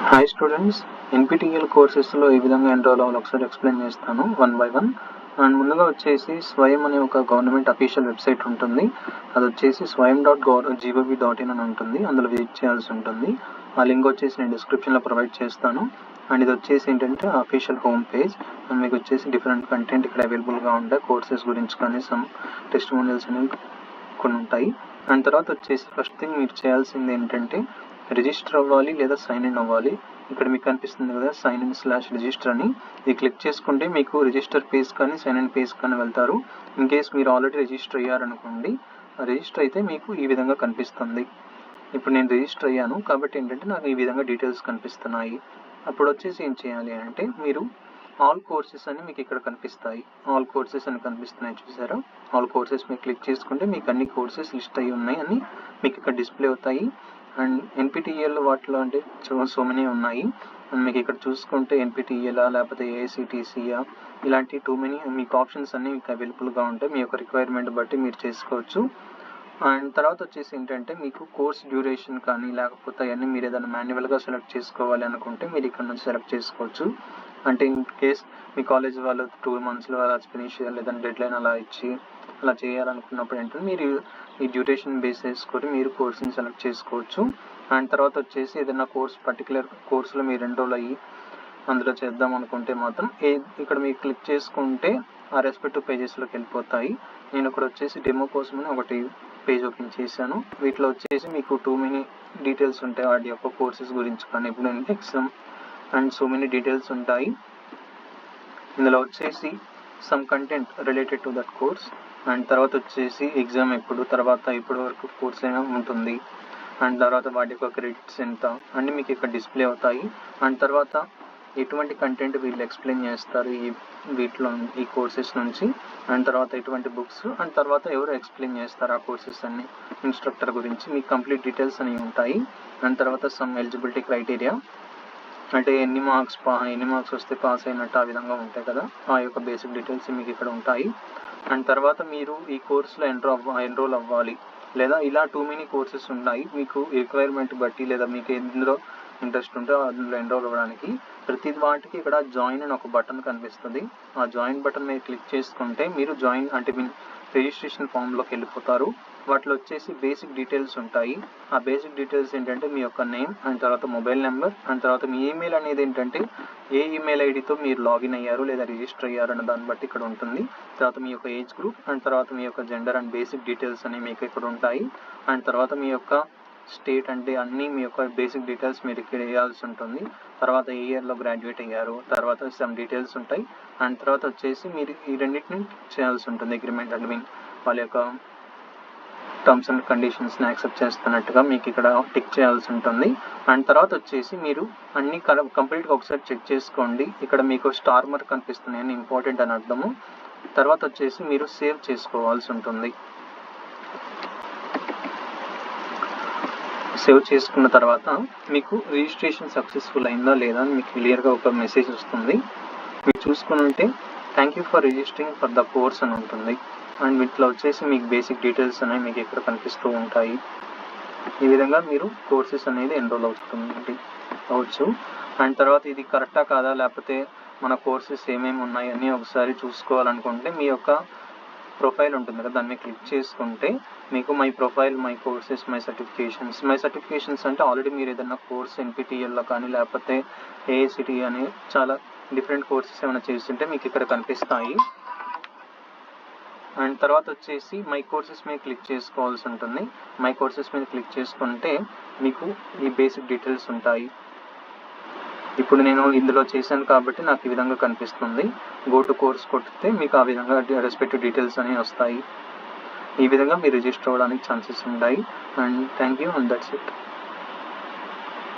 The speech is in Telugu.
హాయ్ స్టూడెంట్స్, ఎన్పిటిఎల్ కోర్సెస్లో ఏ విధంగా ఎన్రోల్ అవ్వాలో ఒకసారి ఎక్స్ప్లెయిన్ చేస్తాను వన్ బై వన్. అండ్ ముందుగా వచ్చేసి స్వయం అనే ఒక గవర్నమెంట్ అఫీషియల్ వెబ్సైట్ ఉంటుంది. అది వచ్చేసి swayam.gov.in అని ఉంటుంది. అందులో విజిట్ చేయాల్సి ఉంటుంది. ఆ లింక్ వచ్చేసి నేను డిస్క్రిప్షన్లో ప్రొవైడ్ చేస్తాను. అండ్ ఇది వచ్చేసి ఏంటంటే అఫీషియల్ హోమ్ పేజ్. అండ్ మీకు వచ్చేసి డిఫరెంట్ కంటెంట్ ఇక్కడ అవైలబుల్గా ఉంటాయి. కోర్సెస్ గురించి కానీ సమ్ టెస్టిమోనియల్స్ అనేవి కొన్ని ఉంటాయి. అండ్ తర్వాత వచ్చేసి ఫస్ట్ థింగ్ మీరు చేయాల్సింది ఏంటంటే రిజిస్టర్ అవ్వాలి లేదా సైన్ ఇన్ అవ్వాలి. ఇక్కడ మీకు కనిపిస్తుంది కదా సైన్ ఇన్ /రిజిస్టర్ అని. ఇది క్లిక్ చేసుకుంటే మీకు రిజిస్టర్ పేజ్ కానీ సైన్ ఇన్ పేజ్ కానీ వెళ్తారు. ఇన్ కేస్ మీరు ఆల్రెడీ రిజిస్టర్ అయ్యారనుకోండి, రిజిస్టర్ అయితే మీకు ఈ విధంగా కనిపిస్తుంది. ఇప్పుడు నేను రిజిస్టర్ అయ్యాను కాబట్టి ఏంటంటే నాకు ఈ విధంగా డీటెయిల్స్ కనిపిస్తున్నాయి. అప్పుడు వచ్చేసి ఏం చేయాలి అంటే మీరు ఆల్ కోర్సెస్ అని మీకు ఇక్కడ కనిపిస్తాయి. ఆల్ కోర్సెస్ అని కనిపిస్తున్నాయి చూసారా. ఆల్ కోర్సెస్ మీరు క్లిక్ చేసుకుంటే మీకు అన్ని కోర్సెస్ లిస్ట్ అయ్యి ఉన్నాయి అని మీకు ఇక్కడ డిస్ప్లే అవుతాయి. అండ్ ఎన్పిటిఎల్ వాటిలో అంటే సో మెనీ ఉన్నాయి. అండ్ మీకు ఇక్కడ చూసుకుంటే ఎన్పిటిఎల్ లేకపోతే ఏఐసిటిసియా ఇలాంటి టూ మెనీ మీకు ఆప్షన్స్ అన్నీ మీకు అవైలబుల్గా ఉంటాయి. మీ యొక్క రిక్వైర్మెంట్ బట్టి మీరు చేసుకోవచ్చు. అండ్ తర్వాత వచ్చేసి ఏంటంటే మీకు కోర్స్ డ్యూరేషన్ కానీ లేకపోతే అవన్నీ మీరు ఏదైనా మాన్యువల్గా సెలెక్ట్ చేసుకోవాలి అనుకుంటే మీరు ఇక్కడ నుంచి సెలెక్ట్ చేసుకోవచ్చు. అంటే ఇన్ కేస్ మీ కాలేజ్ వాళ్ళు 2 monthsలో అలా ఫినిష్ చేయాలి లేదంటే డెడ్లైన్ అలా ఇచ్చి అలా చేయాలనుకున్నప్పుడు ఏంటంటే మీరు ఈ డ్యూరేషన్ బేస్ చేసుకొని మీరు కోర్స్ని సెలెక్ట్ చేసుకోవచ్చు. అండ్ తర్వాత వచ్చేసి ఏదైనా పర్టికులర్ కోర్సులో మీరు ఎన్రోల్ అయ్యి అందులో చేద్దాం అనుకుంటే మాత్రం ఇక్కడ మీరు క్లిక్ చేసుకుంటే ఆ రెస్పెక్టివ్ పేజెస్లోకి వెళ్ళిపోతాయి. నేను ఇక్కడ వచ్చేసి డెమో కోసమని ఒకటి పేజ్ ఓపెన్ చేశాను. వీటిలో వచ్చేసి మీకు టూ మెనీ డీటెయిల్స్ ఉంటాయి వాటి యొక్క కోర్సెస్ గురించి కానీ ఇప్పుడు exam and so many details ఉంటాయి. ఇందులో వచ్చేసి some content related to that course. And తర్వాత వచ్చేసి ఎగ్జామ్ తర్వాత ఇప్పటి వరకు కోర్స్ అయినా ఉంటుంది. అండ్ తర్వాత వాటి యొక్క క్రెడిట్స్ ఎంత అన్నీ మీకు ఇక్కడ డిస్ప్లే అవుతాయి. అండ్ తర్వాత ఎటువంటి కంటెంట్ వీళ్ళు ఎక్స్ప్లెయిన్ చేస్తారు వీటిలో ఈ కోర్సెస్ నుంచి. అండ్ తర్వాత ఎటువంటి బుక్స్ అండ్ తర్వాత ఎవరు ఎక్స్ప్లెయిన్ చేస్తారు ఆ కోర్సెస్ అన్ని ఇన్స్ట్రక్టర్ గురించి మీకు కంప్లీట్ డీటెయిల్స్ అనేవి ఉంటాయి. అండ్ తర్వాత సమ్ ఎలిజిబిలిటీ క్రైటీరియా అంటే ఎన్ని మార్క్స్ వస్తే పాస్ అయినట్టు ఆ విధంగా ఉంటాయి కదా, ఆ యొక్క బేసిక్ డీటెయిల్స్ మీకు ఇక్కడ ఉంటాయి. అండ్ తర్వాత మీరు ఈ కోర్సులో ఎన్రోల్ అవ్వాలి లేదా ఇలా టూ మెనీ కోర్సెస్ ఉన్నాయి. మీకు రిక్వైర్మెంట్ బట్టి లేదా మీకు ఎందులో ఇంట్రెస్ట్ ఉంటే అందులో ఎన్రోల్ అవ్వడానికి ప్రతి వాటికి ఇక్కడ జాయిన్ అని ఒక బటన్ కనిపిస్తుంది. ఆ జాయిన్ బటన్ మీద క్లిక్ చేసుకుంటే మీరు జాయిన్ అంటే మీ రిజిస్ట్రేషన్ ఫామ్లోకి వెళ్ళిపోతారు. వాటిలో వచ్చేసి బేసిక్ డీటెయిల్స్ ఉంటాయి. ఆ బేసిక్ డీటెయిల్స్ ఏంటంటే మీ యొక్క నేమ్ అండ్ తర్వాత మొబైల్ నెంబర్ అండ్ తర్వాత మీ ఈమెయిల్ అనేది ఏంటంటే ఏ ఈమెయిల్ ఐడితో మీరు లాగిన్ అయ్యారు లేదా రిజిస్టర్ అయ్యారు అన్న దాన్ని బట్టి ఇక్కడ ఉంటుంది. తర్వాత మీ యొక్క ఏజ్ గ్రూప్ అండ్ తర్వాత మీ యొక్క జెండర్ అండ్ బేసిక్ డీటెయిల్స్ అనేవి మీకు ఇక్కడ ఉంటాయి. అండ్ తర్వాత మీ యొక్క స్టేట్ అంటే అన్నీ మీ యొక్క బేసిక్ డీటెయిల్స్ మీరు ఇక్కడ వేయాల్సి ఉంటుంది. తర్వాత ఏ ఇయర్లో గ్రాడ్యుయేట్ అయ్యారు తర్వాత సమ్ డీటెయిల్స్ ఉంటాయి. అండ్ తర్వాత వచ్చేసి మీరు ఈ రెండింటిని చేయాల్సి ఉంటుంది. అగ్రిమెంట్ అంటే వాళ్ళ యొక్క టర్మ్స్ అండ్ కండిషన్స్ని యాక్సెప్ట్ చేస్తున్నట్టుగా మీకు ఇక్కడ టిక్ చేయాల్సి ఉంటుంది. అండ్ తర్వాత వచ్చేసి మీరు అన్ని కంప్లీట్గా ఒకసారి చెక్ చేసుకోండి. ఇక్కడ మీకు స్టార్ మార్క్ కనిపిస్తున్నాయని ఇంపార్టెంట్ అని అర్థము. తర్వాత వచ్చేసి మీరు సేవ్ చేసుకోవాల్సి ఉంటుంది. సేవ్ చేసుకున్న తర్వాత మీకు రిజిస్ట్రేషన్ సక్సెస్ఫుల్ అయిందా లేదా అని మీకు క్లియర్గా ఒక మెసేజ్ వస్తుంది. మీరు చూసుకుని ఉంటే thank you for registering for the course అని ఉంటుంది. అండ్ వీటిలో వచ్చేసి మీకు బేసిక్ డీటెయిల్స్ అనేవి మీకు ఇక్కడ కనిపిస్తూ ఉంటాయి. ఈ విధంగా మీరు కోర్సెస్ అనేది ఎన్రోల్ అవ్వచ్చు. అండ్ తర్వాత ఇది కరెక్టా కాదా లేకపోతే మన కోర్సెస్ ఏమేమి ఉన్నాయి అని ఒకసారి చూసుకోవాలనుకుంటే మీ యొక్క ప్రొఫైల్ ఉంటుంది కదా, దాన్ని క్లిక్ చేసుకుంటే మీకు my profile, my courses, my certifications అంటే ఆల్రెడీ మీరు ఏదైనా కోర్స్ ఎన్పిటిఎల్లో కానీ లేకపోతే ఏఐసిటి అని చాలా డిఫరెంట్ కోర్సెస్ ఏమైనా చేస్తుంటే మీకు ఇక్కడ కనిపిస్తాయి. అండ్ తర్వాత వచ్చేసి మై కోర్సెస్ మీద క్లిక్ చేసుకోవాల్సి ఉంటుంది. మై కోర్సెస్ మీద క్లిక్ చేసుకుంటే మీకు ఈ బేసిక్ డీటెయిల్స్ ఉంటాయి. ఇప్పుడు నేను ఇందులో చేశాను కాబట్టి నాకు ఈ విధంగా కనిపిస్తుంది. గో టు కోర్స్ కొట్టితే మీకు ఆ విధంగా రెస్పెక్టివ్ డీటెయిల్స్ అనేవి వస్తాయి. ఈ విధంగా మీరు రిజిస్టర్ అవ్వడానికి ఛాన్సెస్ ఉంటాయి. And thank you and that's it.